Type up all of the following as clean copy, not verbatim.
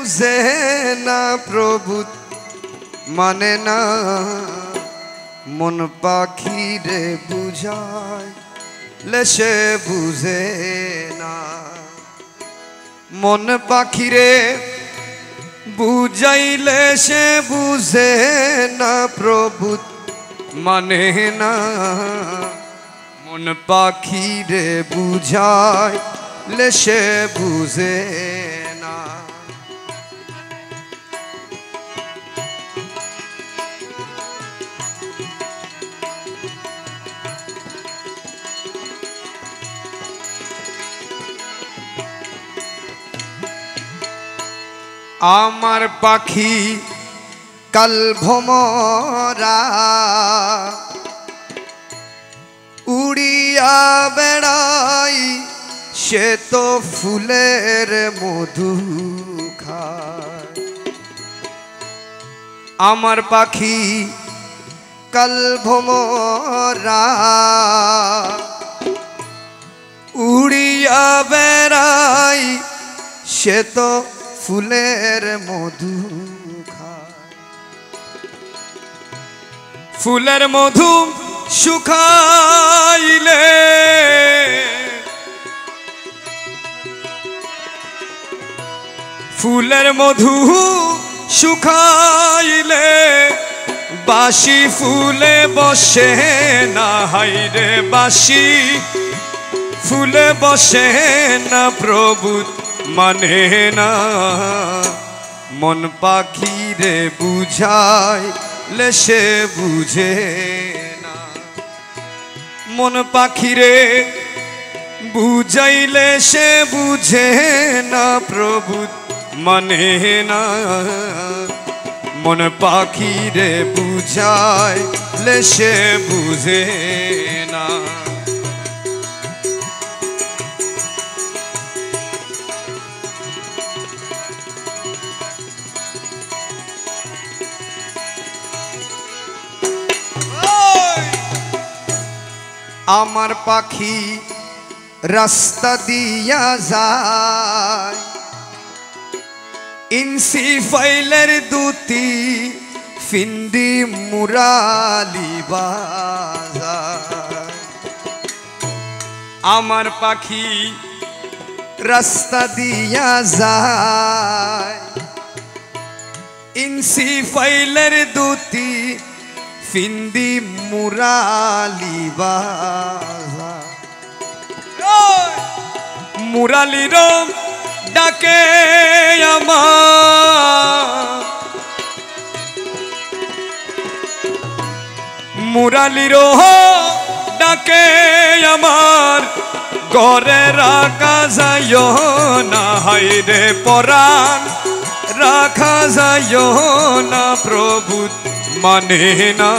বুঝে না প্রভু মানে না মন পাখি রে বুঝায় সে বুঝে না মন পাখি রে বুঝাইলে সে বুঝে না প্রভু মানে না মন পাখি রে বুঝাইলে সে বুঝে না আমার পাখি কাল ভোমরা উড়িয়া বেড়াই সে তো ফুলের মধু খায় আমার পাখি কাল ভোমরা উড়িয়া বেড়াই সে তো ফুলের মধু খায় ফুলের মধু শুকাইলে ফুলের মধু শুকাইলে বাসি ফুলে বসে না হাইরে বাসি ফুলে বসে না প্রভু মানে না মন পাখি রে বুঝাইলে সে বুঝে না মন পাখি রে বুঝাইলে সে বুঝে না প্রভু মানে না মন পাখি রে বুঝাইলে সে বুঝে না আমার পাখি রাস্তা দিয়া যায় ইনসি ফাইলের দুটি ফিন্দি মুরালি বাজার আমার পাখি রাস্তা দিয়া যায় ইনসি ফাইলের দুটি ফিন্দি মুরালি বাজার মুরালির ডাকে আমার মুরালির ডাকে আমার ঘরে রাখা যায় না হাইরে পরাণ রাখা যায় না প্রভু মানে না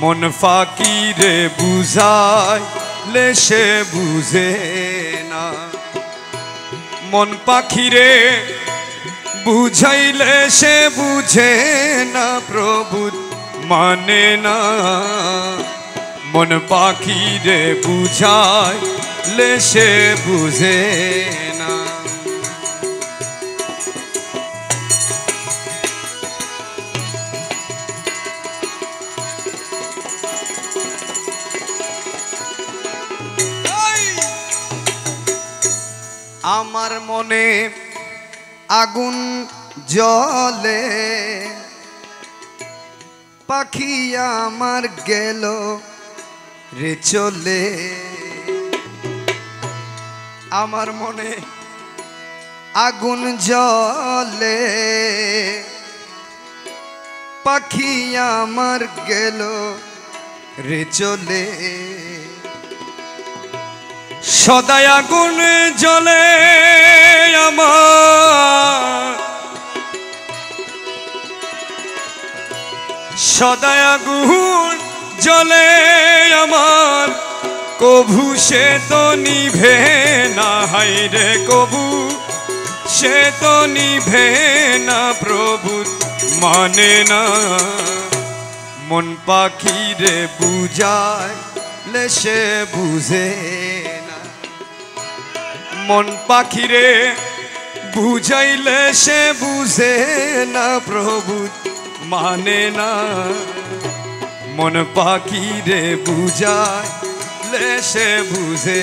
মন ফাঁকি রে বুঝাইলে সে বুঝে না মন পাখি রে বুঝাইলে সে বুঝে না প্রভু মানে না মন পাখি রে বুঝাইলে সে বুঝে না আমার মনে আগুন জ্বলে পাখি আমার গেল রে চলে আমার মনে আগুন জ্বলে পাখি আমার গেল রে চলে সদাই আগুন জ্বলে আমার সদাই আগুন জ্বলে আমার কভু সে তো নিভে না হাইরে কভু সে তো নিভে না প্রভু মানে না মন পাখি রে বুঝাইলে সে বুঝে না মন পাখি রে বুঝাইলে সে বুঝে না প্রভু মানে না মন পাখি রে বুঝাইলে সে বুঝে